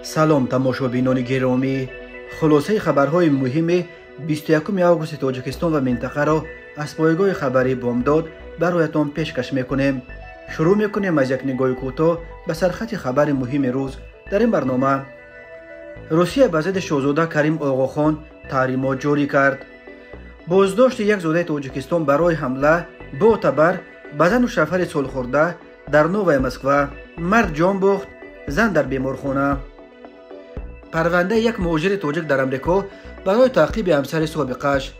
سلام تماشابینان گرامی، خلاصه خبرهای مهم 21 آگوست تاجیکستان و منطقه را از پایگاه خبری بامداد برایتان پیشکش میکنیم. شروع میکنیم از یک نگاه کوتاه به سرخط خبر مهم روز. در این برنامه روسیه به ضد شاهزاده کریم آقاخان تحریمات جاری کرد. بازداشت یک زاده تاجیکستان برای حمله با تبر به زن و شوهر صلح در نوای مسکو. مرد جان باخت، زن در بیمارخانه. پرونده یک مهاجر تاجیک در امریکا برای تعقیب همسر سابقش.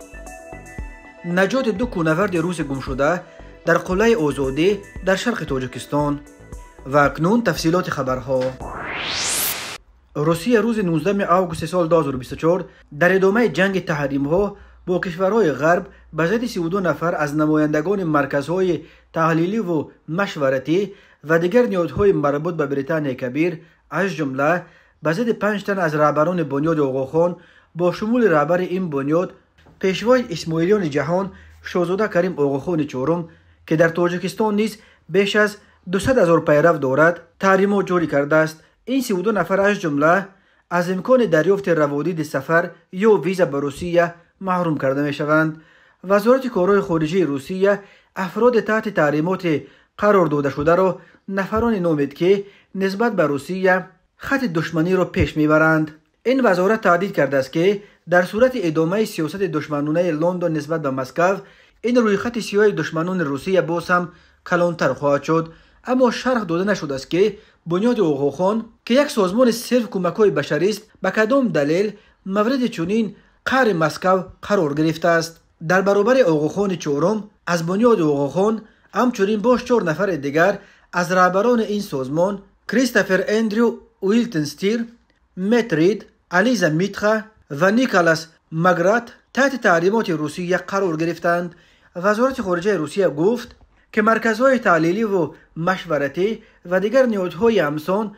نجات دو کوهنورد روس گم شده در قلعه آزادی در شرق تاجیکستان. و اکنون تفصیلات خبرها. روسیه روز 19 آگوست سال 2024 در ادامه جنگ تحریم‌ها با کشورهای غرب به ضد 32 نفر از نمایندگان مرکزهای تحلیلی و مشورتی و دیگر نهادهای مربوط به بریتانیای کبیر، از جمله به ضد 5 تن از رهبران بنیاد آقاخان با شمول رهبر این بنیاد پیشوای اسماعیلیان جهان شاهزاده کریم آقاخان چهارم که در تاجیکستان نیز بیش از 200,000 پیرو دارد، تحریمات جاری کرده است. این 32 نفر از جمله از امکان دریافت روادید سفر یا ویزا به روسیه محروم کرده می شوند. وزارت کارهای خارجه روسیه افراد تحت تحریمات قرار داده شده را نفران نامید که نسبت به روسیه خط دشمنی را پیش میبرند. این وزارت تهدید کرده است که در صورت ادامه سیاست دشمنانه لندن نسبت به مسکو، این روی خط سیاه دشمنان روسیه باز هم کلانتر خواهد شد. اما شرح داده نشده است که بنیاد آقاخان که یک سازمان صرف کمک‌های بشری است به کدام دلیل مورد چنین قهر مسکو قرار گرفته است. در برابر آقاخان چهارم از بنیاد آقاخان همچنین با 4 نفر دیگر از رهبران این سازمان، کریستوفر اندریو ویلتنستیر، مت رید، الیزا میتخا و نیکلاس مگرات تحت تحریمات روسیه قرار گرفتند. وزارت خارجه روسیه گفت که مرکزهای تحلیلی و مشورتی و دیگر نهادهای همسان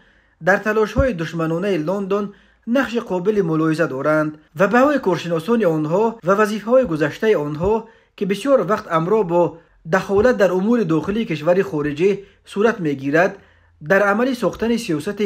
در تلاش‌های دشمنانه لندن نقش قابل ملاحظه دارند و به هوای کارشناسان آنها و وظیفه‌های گذشته آنها که بسیار وقت همراه با دخالت در امور داخلی کشور خارجی صورت می‌گیرد، در عملی ساختن سیاست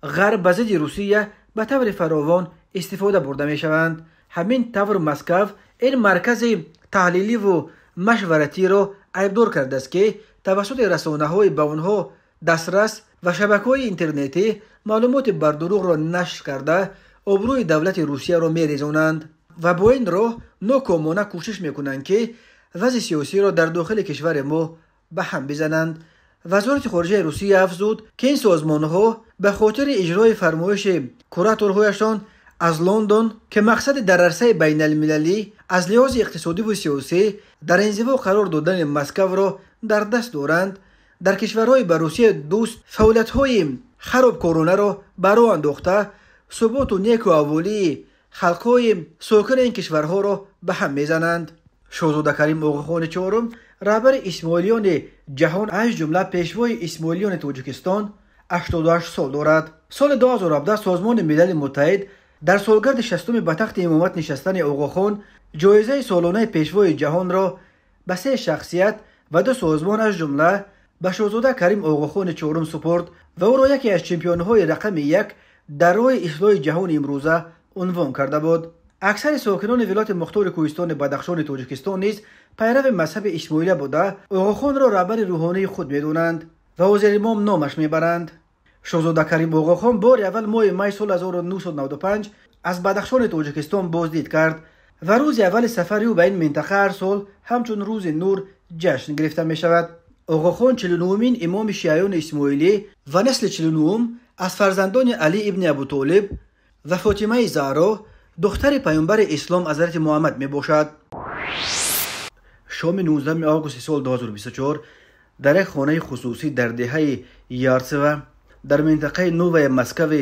غرب به ضد روسیه به طور فراوان استفاده برده می‌شوند. همین طور مسکو این مرکز تحلیلی و مشورتی را عیبدار کرده است که توسط رسانه‌های به آنها دسترس و شبکه‌های اینترنتی معلومات بر دروغ را نشر کرده آبروی دولت روسیه را می‌ریزانند و با این راه ناکامانه کوشش می‌کنند که وضع سیاسی را در داخل کشور ما به هم بزنند. وزارت خارجه روسیه افزود که این سازمان‌ها به خاطر اجرای فرمایش کوراتورهایشان از لندن که مقصد در عرصه بین المللی از لحاظ اقتصادی و سیاسی در انزوا قرار دادن مسکو را در دست دارند، در کشورهای به روسیه دوست فعالیت‌های خرابکارانه را برا انداخته ثبات و نیک و احوالی خلق‌های ساکن این کشورها را به هم میزنند. شاهزاده کریم آقاخان چهارم رهبر اسماعیلیان جهان از جمله پیشوای اسماعیلیان تاجیکستان 88 سال دارد. سال 2017 سازمان ملل متحد در سالگرد 60 به تخت امامت نشستن آقاخان جایزه سالانه پیشوای جهان را به 3 شخصیت و 2 سازمان از جمله به شاهزاده کریم آقاخان چهارم سپرد و او را یکی از چمپیون‌های رقم 1 در راه اصلاح جهان امروزه عنوان کرده بود. اکثر ساکنان ولایت مختار کوهستان بدخشان تاجیکستان نیز پیرو مذهب اسماعیلی بوده آقاخان را رهبر روحانی خود می‌دانند و وزیر امام نامش می‌برند. شاهزاده کریم آقاخان بار اول ماه می سال 1995 از بدخشان تاجیکستان بازدید کرد و روز اول سفر او به این منطقه هر سال همچون روز نور جشن گرفته می شود. آقاخان 49مین امام شیعیان اسماعیلی و نسل 49 از فرزندان علی ابن ابوطالب و فاطمه زهرا دختر پیامبر اسلام حضرت محمد می باشد. شام 19 آگوست سال 2024 در یک خانه خصوصی در دهه یارسوه در منطقه نوای مسکو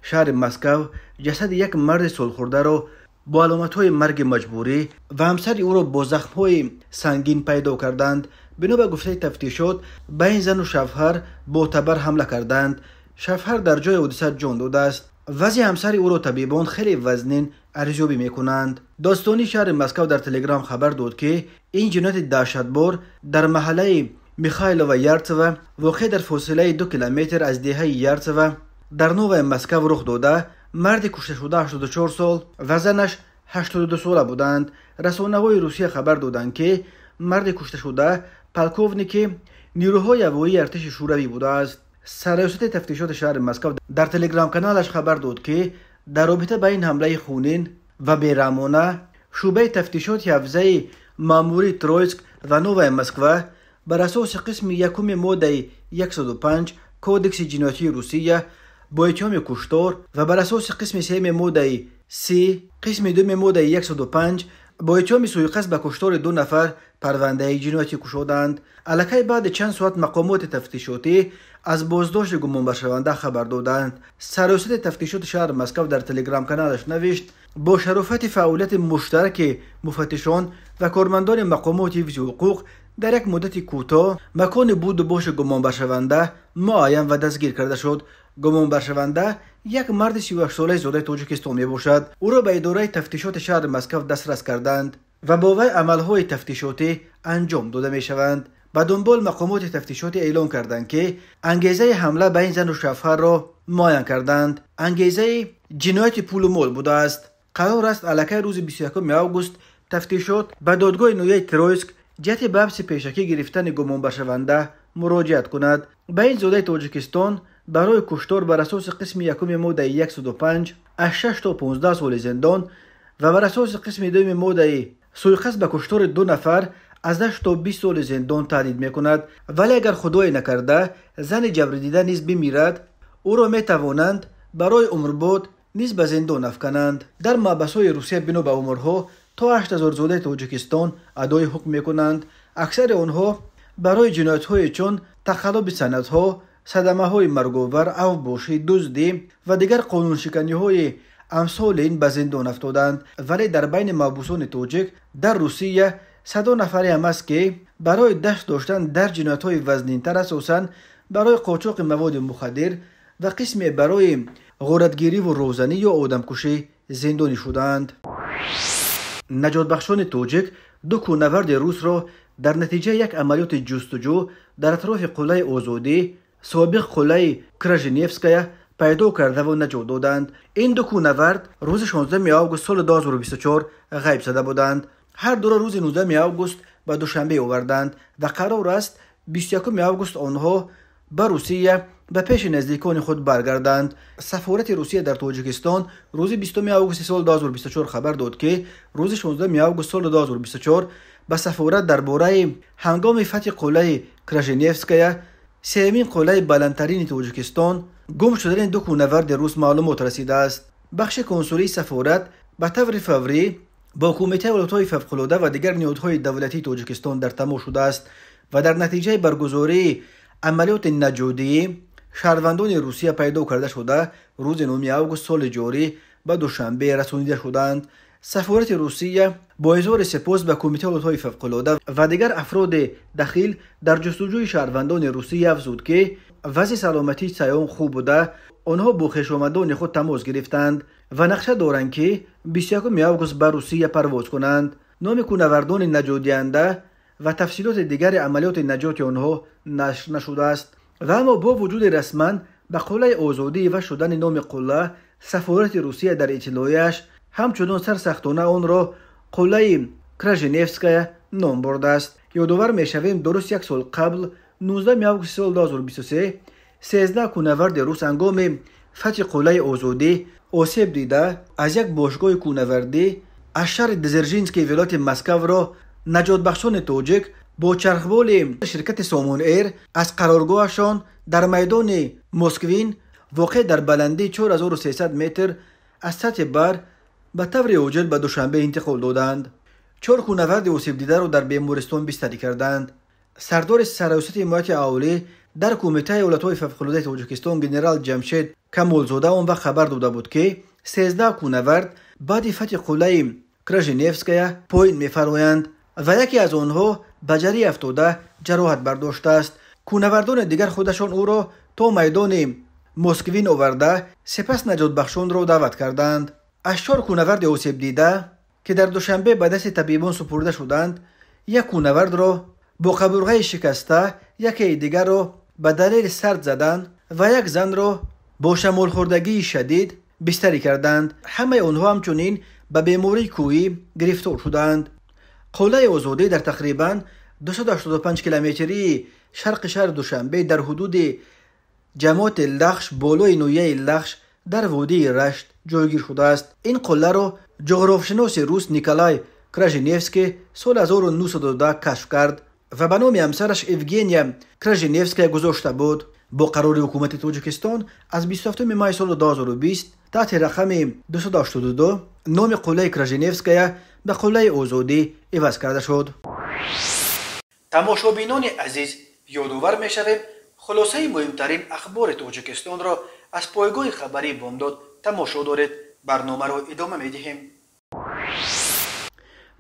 شهر مسکو جسد یک مرد صلح‌خورده را با علامت‌های مرگ مجبوری و همسر او را با زخم‌های سنگین پیدا کردند. بنا به گفته تفتیشات به این زن و شوهر با تبر حمله کردند. شوهر در جای حادثه جان داده است. وضع همسر او را طبیبان خیلی وزنین ارزیابی می‌کنند. داستانی شهر مسکو در تلگرام خبر داد که این جنایت دهشتبار در محله میخایلوو یارتسوه واقع در فاصله 2 کیلومتر از دهه یارتسوه در نوای مسکو رخ داده. مرد کشته شده 84 سال و زنش 82 ساله بودند. رسانه‌های روسیه خبر دادند که مرد کشته شده پالکوونیک نیروهای هوایی ارتش شوروی بوده است. سرایست تفتیشات شهر مسکو در تلگرام کانالش خبر داد که در رابطه با این حمله خونین و بیرحمانه شعبه تفتیشات حوزه ماموری ترویسک و نوای مسکو بر اساس قسم یکم ماده 105 کودکس جنایتی روسیه با اتهام کشتار و بر اساس قسم سوم ماده 3 قسم دوم ماده 105 با اتهام سوءقصد به کشتار 2 نفر پرونده جنایتی گشودند. الکی بعد چند ساعت مقامات تفتیشاتی از بازداشت گمان شونده خبر دادند. سرایست تفتیشات شهر مسکو در تلگرام کانالش نوشت با شرافت فعالیت مشترک مفتشان و کارمندان مقامات حفظ حقوق در یک مدت کوتاه مکان بود و باش گمان شونده معین و دستگیر کرده شد. گمان شونده یک مرد 38 ساله زاده تاجیکستان می باشد. او را به اداره تفتیشات شهر مسکو دسترس کردند و با وی عملهای تفتیشاتی انجام داده می شوند. به دنبال مقامات تفتیشاتی اعلام کردند که انگیزه حمله به این زن و شوهر را معین کردند. انگیزه جنایت پول و مال بوده است. قرار است الکی روز 21 آگوست تفتیشات به دادگاه نویه ترویسک جهت بحث پیشکی گرفتن گمان شونده مراجعت کند. به این زاده تاجیکستان برای کشتار بر اساس قسم یکم ماده 105 از 6 تا 15 سال زندان و بر اساس قسم دوم ماده سوءقصد به کشتار 2 نفر از 8 تا 20 سال زندان تهدید میکند. ولی اگر خدای نکرده زن جبر دیده نیز بمیرد او را میتوانند برای عمرباد نیز به زندان افکنند. در محبس‌های روسیه بنا به عمرها تا 8000 زاده تاجیکستان ادای حکم میکنند. اکثر آنها برای جنایت‌های چون تخلف سندها، صدمه‌های مرگ‌آور، اوباشی، دزدی و دیگر قانون شکنی‌های امثال این به زندان افتادند. ولی در بین محبوسان تاجیک در روسیه 100 نفری هم است که برای دست داشتن در جنایت‌های وزنین‌تر اساساً برای قاچاق مواد مخدر و قسمی برای غارتگیری و روزنی یا آدمکشی زندانی شدند. نجات بخشان تاجیک 2 کوهنورد روس را در نتیجه یک عملیات جستجو در اطراف قلعه آزادی سابق قلعه کراژنیفسکایا پیدا کرده و نجات دادند. این 2 کوهنورد روز 16 آگوست سال 2024 غیب شده بودند. هر دو را روز 19 آگوست به دوشنبه آوردند و قرار است 21 آگوست آنها به روسیه به پیش نزدیکان خود برگردند. سفارت روسیه در تاجیکستان روز 20 آگوست سال 2024 خبر داد که روز 16 آگوست سال 2024 به سفارت درباره هنگام فتح قلعه کراژنیفسکایا سومین قلعه بلندترین تاجیکستان گم شدن 2 کوهنورد روس معلومات رسیده است. بخش کنسولی سفارت به طور فوری با کمیته ولایت‌های فوق‌العاده و دیگر نهادهای دولتی تاجیکستان در تماس شده است و در نتیجه برگزاری عملیات نجاتی شهروندان روسیه پیدا کرده شده روز 9 آگوست سال جاری به دوشنبه رسانیده شدند. سفارت روسیه با اظهار سپاس به کمیته ولایت‌های فوق‌العاده و دیگر افراد دخیل در جستجوی شهروندان روسیه افزود که وضع سلامتی سیاحان خوب بوده. آنها با خویشاوندان خود تماس گرفتند و نقشه دارند که 21 آگوست به روسیه پرواز کنند. نام کوهنوردان نجات دهنده و تفصیلات دیگر عملیات نجات آنها نشر نشده است و اما با وجود رسما به قلعه آزادی و شدن نام قلعه سفارت روسیه در اطلاعیش همچنان سرسختانه آن را قلعه کراژنیفسکایا نام برده است. یادآور میشویم درست 1 سال قبل 19 آگوست سال 2023 13 کوهنورد روس هنگام فتح قلعه آزادی آسیب دیده از یک باشگاه کوهنوردی از شهر دزرژینسکی ولایت مسکو را نجات بخشان تاجیک با چرخبال شرکت سامان ایر از قرارگاهشان در میدان مسکوین واقع در بلندی 4300 متر از سطح بر به طور عاجل به دوشنبه انتقال دادند. 4 کوهنورد آسیب دیده را در بیمارستان بستری کردند. سردار سرایست حمایت اهالی در کمیته ولایت‌های فوق‌العاده تاجیکستان گنرال جمشید کمالزاده آن وقت خبر داده بود که 13 کوهنورد بعد فتح قلعه کراژنیفسکایا پایین می‌فرآیند و یکی از آنها به جری افتاده جراحت برداشته است. کوهنوردان دیگر خودشان او را تا میدان مسکوین آورده سپس نجات بخشان را دعوت کردند. از 4 کوهنورد آسیب دیده که در دوشنبه به دست طبیبان سپرده شدند، یک کوهنورد را با قبرغه شکسته، یکی دیگر را به دلیل سرد زدن و یک زن را با شمال خوردگی شدید بستری کردند. همه آنها همچنین به بیماری کوهی گرفتار شدند. قلعه آزادی در تقریباً 285 کیلومتری شرق شهر دوشنبه در حدود جماعت لخش بالای نویه لخش در وادی رشت جایگیر شده است. این قلعه را جغرافشناس روس نیکولای کراژینفسکی سال 1912 کشف کرد و به نام همسرش ایوگنیا کراژینفسکیا گذاشته بود. با قرار حکومت تاجیکستان از 27 می سال 2020 تحت رقم 282 نام قلعه کراژینفسکیا به قلعه آزادی عوض کرده شد. تماشابینان عزیز، یادآور می‌شویم خلاصه مهمترین اخبار تاجیکستان را از پایگاه خبری بامداد تماشا دارید. برنامه را ادامه می‌دهیم.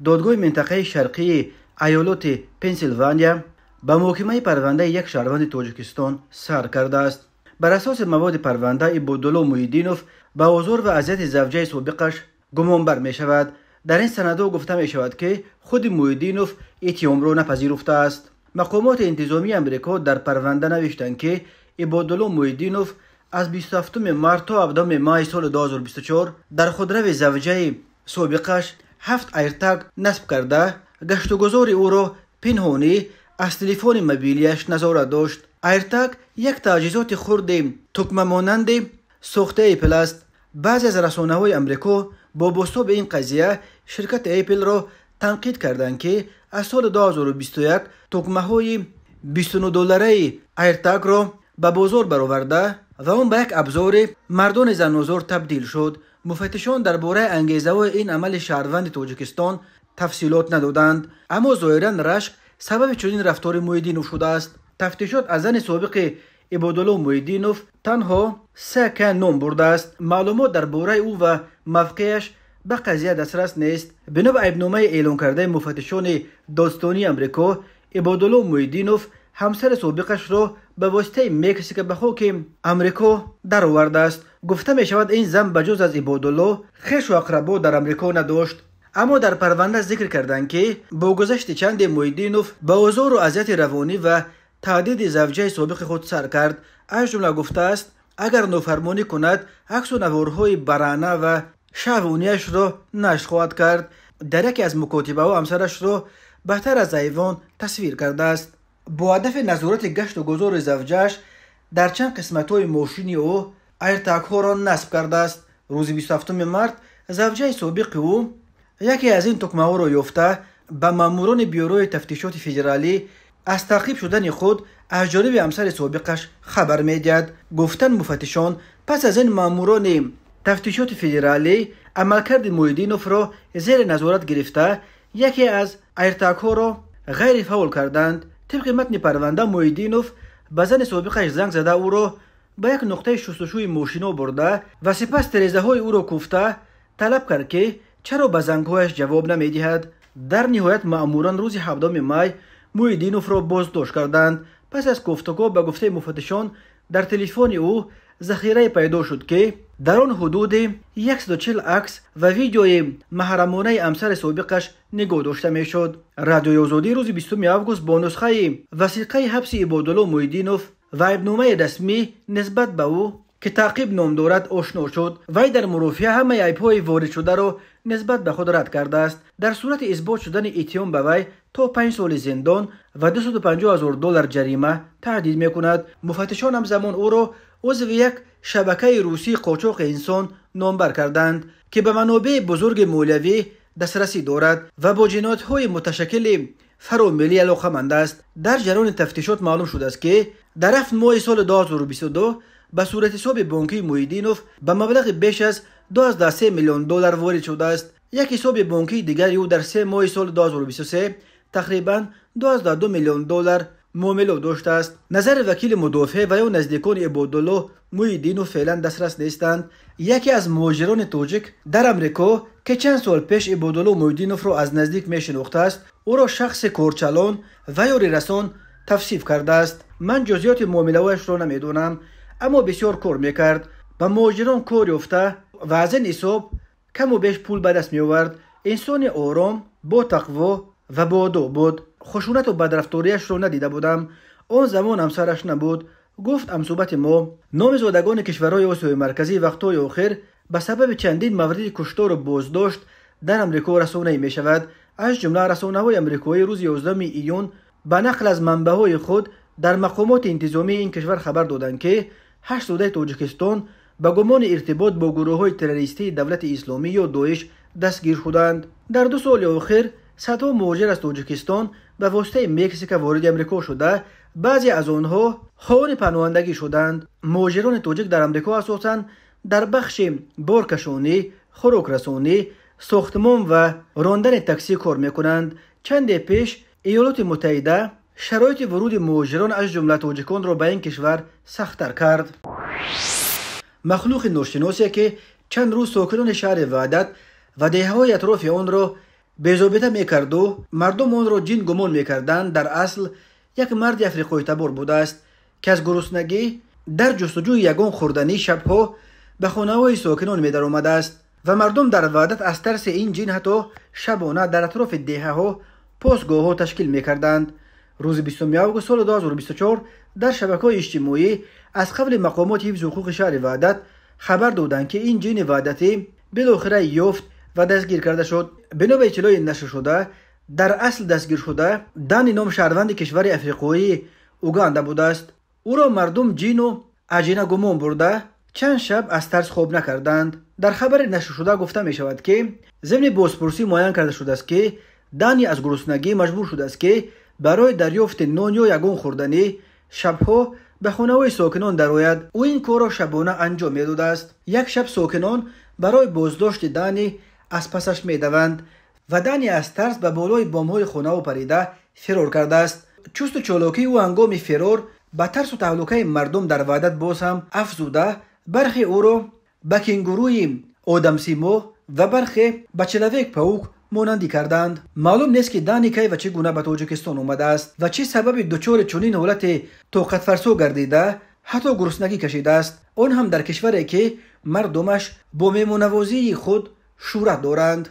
دادگاه منطقه شرقی ایالت پنسیلوانیا به محاکمه پرونده یک شهروند تاجیکستان سر کرده است. بر اساس مواد پرونده عبدالله محیدینوف به آزار و اذیت زوجه سابقش گمانبر می شود. در این سندها گفته می شود که خود محیدینوف اتهام را نپذیرفته است. مقامات انتظامی امریکا در پرونده نوشتند که عبدالله محیدینوف از 27 مارس تا 17 مای سال 2024 در خودرو زوجه سابقش 7 ایرتگ نصب کرده گشتگذار او را پنهانی از تلفن موبیلیش نظارت داشت. ایرتگ یک تجهیزات خرد تکمه مانند ساخته اپل است. بعضی از رسانه‌های امریکا با بازتاب این قضیه شرکت اپل را تنقید کردند که از سال 2021 تکمه‌های $29 ایرتگ را به بازار برآورده و اون به یک ابزار مردان زن‌آزار تبدیل شد. مفتشان درباره انگیزه‌های این عمل شهروند تاجیکستان تفصیلات ندادند، اما ظاهراً رشک سبب چنین رفتار محیدینوف شده است. تفتیشات از زن سابق عبدالله محیدینوف تنها 3 کن نام برده است. معلومات درباره او و موقعش به قضیه دسترس نیست. بنا به عیبنامه اعلام کرده مفتشان دادستانی امریکا، عبدالله محیدینوف همسر سابقش را به واسطه مکزیک به خاک امریکا درآورده است. گفته می شود این زن بجز از عبدالله خویش و اقربا در امریکا نداشت. اما در پرونده ذکر کردند که با گذشت چند محیدینوف به آزار و اذیت روانی و تهدید زوجه سابق خود سر کرد. از جمله گفته است اگر نافرمانی کند عکس و نوارهای برهنه و شهوانیش را نشر خواهد کرد. در یکی از مکاتبه ها همسرش را بهتر از حیوان تصویر کرده است. با هدف نظارت گشت و گذار زوجه‌اش در چند قسمت‌های ماشین او ایرتگ‌ها را نصب کرده است. روز 27 مارس زوجه سابق او یکی از این تکمه‌ها را یافته به ماموران بیوروی تفتیشات فدرالی از تعقیب شدن خود از جانب همسر سابقش خبر می‌دهد. گفتن مفتشان پس از این ماموران تفتیشات فدرالی عملکرد محیدینوف را زیر نظارت گرفته یکی از ایرتگ‌ها را غیر فعال کردند. طبق متن پرونده محیدینوف به زن سابقش زنگ زده او را به یک نقطه شستشوی ماشینا برده و سپس تریزه های او را کوفته طلب کرد که چرا به زنگهایش جواب نمیدهد. در نهایت ماموران روز 17 مای محیدینوف را بازداشت کردند. پس از گفتگو به گفته مفتشان در تلفن او ذخیره پیدا شد که در آن حدود 140 عکس و ویدیوی محرمانه همسر سابقش نگاه داشته میشد. رادیوی آزادی روز 20 آگوست با نسخه وثیقه حبس عبدالله محیدینوف و عیبنامه رسمی نسبت به او که تعقیب نام دارد آشنا شد. وی در مرافعه همه عیب‌های وارد شده را نسبت به خود رد کرده است. در صورت اثبات شدن اتهام به وی تا 5 سال زندان و $250,000 جریمه تهدید میکند. مفتشان همزمان او را عضو یک شبکه روسی قاچاق انسان نامبر کردند که به منابع بزرگ مولوی دسترسی دارد و با جنایت‌های متشکل فراملی علاقه‌مند است. در جریان تفتیشات معلوم شده است که در 7 ماه سال 2022 به صورت حساب بانکی محیدینوف به مبلغ بیش از $12 میلیون وارد شده است. یک حساب بانکی دیگر او در 3 ماه سال 2023 تقریباً $12 میلیون معامله داشته است. نظر وکیل مدافع و یا نزدیکان عبدالله محیدینوف فعلا دسترس نیستند. یکی از مهاجران تاجیک در امریکا که چند سال پیش عبدالله محیدینوف را از نزدیک میشناخته است او را شخص کارچلان و یا رسان توصیف کرده است. من جزئیات معامله‌اش را نمیدونم، اما بسیار کار میکرد. به مهاجران کار یافته و از این حساب کم و بیش پول به دست می آورد. انسان آرام، با تقوا و با ادب بود. خشونت و بدرفتاریش را ندیده بودم. آن زمان همسرش نبود. گفت امصوبت ما نام زادگان کشورهای آسیای مرکزی وقتهای آخر به سبب چندین مورد کشتار و بازداشت در امریکا رسانه‌ای می شود. از جمله رسانه‌های امریکایی روز 11 ایون به نقل از منبع‌های خود در مقامات انتظامی این کشور خبر دادند که 8 سوده تاجیکستان به گمان ارتباط با گروه‌های تروریستی دولت اسلامی یا داعش دستگیر شدند. در 2 سال اخیر صدها مهاجر از تاجیکستان به واسطه مکزیک وارد امریکا شده، بعضی از آنها خواهان پناهندگی شدند. مهاجران تاجیک در امریکا اساساً در بخش بارکشانی، خوراکرسانی، ساختمان و راندن تاکسی کار میکنند. چند پیش ایالات متحده شرایط ورود مهاجران از جمله تاجیکان را به این کشور سخت‌تر کرد. مخلوق ناشناسی که چند روز ساکنان شهر وحدت و دهه‌های اطراف آن را بی‌ضابطه میکرد و مردم آن را جن گمان میکردند، در اصل یک مرد افریقایی تبار بوده است که از گرسنگی در جستجوی یگان خوردنی شبها به خانه‌های ساکنان می درآمده است و مردم در وحدت از ترس این جن حتی شبانه در اطراف دهه‌ها پاسگاه‌ها تشکیل می‌کردند. روز 20 آگوست سال 2024 در شبکه‌های اجتماعی از قبل مقامات حفظ حقوق شهر وحدت خبر دادند که این جن وحدتی بالاخره یافت و دستگیر کرده شد. بنا به اطلاع نشر شده، در اصل دستگیر شده دانی نام شهروند کشور افریقایی اوگاندا بوده است. او را مردم جن و عجینه گمان برده چند شب از ترس خواب نکردند. در خبر نشر شده گفته می شود که ضمن بازپرسی معین کرده شده است که دانی از گرسنگی مجبور شده است که برای دریافت نان یا یگان خوردنی شبها به خانه‌های ساکنان درآید. او این کار را شبانه انجام می‌داده است. یک شب ساکنان برای بازداشت دانی از پسش می‌دوند و دانی از ترس به بالای بام‌های خانه پریده فرار کرده است. چست و چالاکی او هنگام فرار به ترس و تهلکه مردم در وحدت باز هم افزوده، برخی او را به کنگوروی آدم سیما و برخی به چلوک پاوک مانندی کردند. معلوم نیست که دانی کی و چگونه به تاجیکستان آمده است و چه سبب دچار چنین حالت طاقت فرسا گردیده حتی گرسنگی کشیده است، آن هم در کشوری که مردمش با مهمان‌نوازی خود شهرت دارند.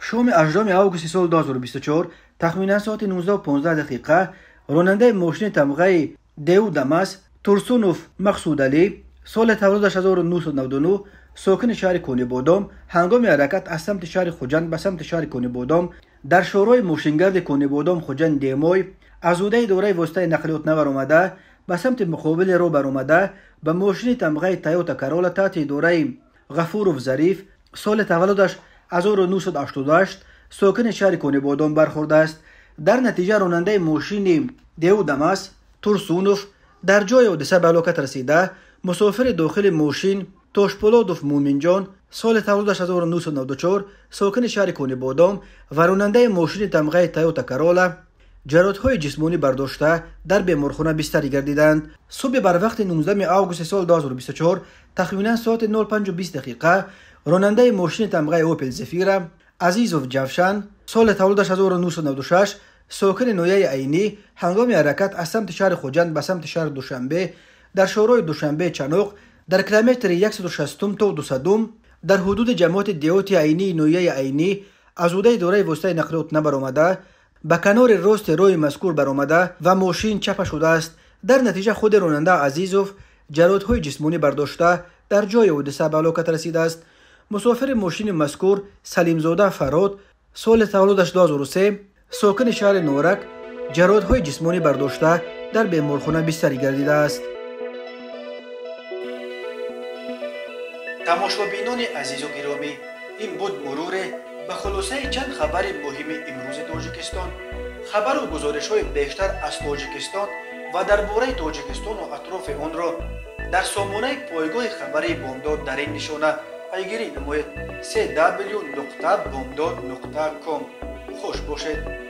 شام 18 آگوست سال 2024 تخمینا ساعت 19:15 راننده ماشین تمغه دیو دماس تورسونوف مقصود علی سال تولدش 1999 ساکن شهر کونی بادام هنگام حرکت از سمت شهر خوجند به سمت شهر کونی بادام در شورای ماشینگرد کونی بادام خوجند دیمای از اوده دورای واسطه نقلیات نور آمده به سمت مقابل رو برآمده به ماشین تمغه تویوتا کرولا تحت دورای غفورов ظریف سال تولدش 1988 ساکن شهر کونی بادام برخورده است. در نتیجه راننده ماشین دیو دماس تورسونوف در جای حادثه به هلاکت رسیده. مسافر داخل ماشین توشپولادوف مومنجان سال تولدش 1994 ساکن شهر کونی بادام و راننده ماشین تمغه تویوتا کرولا جراحت‌های جسمانی برداشته در بیمارخانه بستری گردیدند. صبح بر وقت 19 آگوست سال 2024 تخمینا ساعت 05:20 راننده ماشین تمغه اوپل زفیرا عزیزوف جفشن سال تولدش 1996 ساکن نویه عینی هنگام حرکت از سمت شهر خوجند به سمت شهر دوشنبه در شورای دوشنبه چنوق در کیلومتر 160 تا 200 در حدود جماعت دیوتی عینی نویه عینی از اوده دوره واسطه نقلیات نبرآمده به کنار راست روی مذکور برآمده و ماشین چپ شده است. در نتیجه خود راننده عزیزوف جراحت‌های جسمانی برداشته در جای حادثه به هلاکت رسیده است. مسافر ماشین مذکور سلیمزاده فراد سال تولدش 2003 ساکن شهر نورک جراحت‌های جسمانی برداشته در بیمارخانه بستری گردیده است. تماشابینان عزیز و گرامی، این بود مرور به خلاصه چند خبر مهم امروز تاجیکستان. خبر و گزارش‌های بیشتر از تاجیکستان و درباره تاجیکستان و اطراف آن را در سامانه پایگاه خبری بامداد در این نشانه پیگیری نمایید: www.bomdad.com. خوش باشید.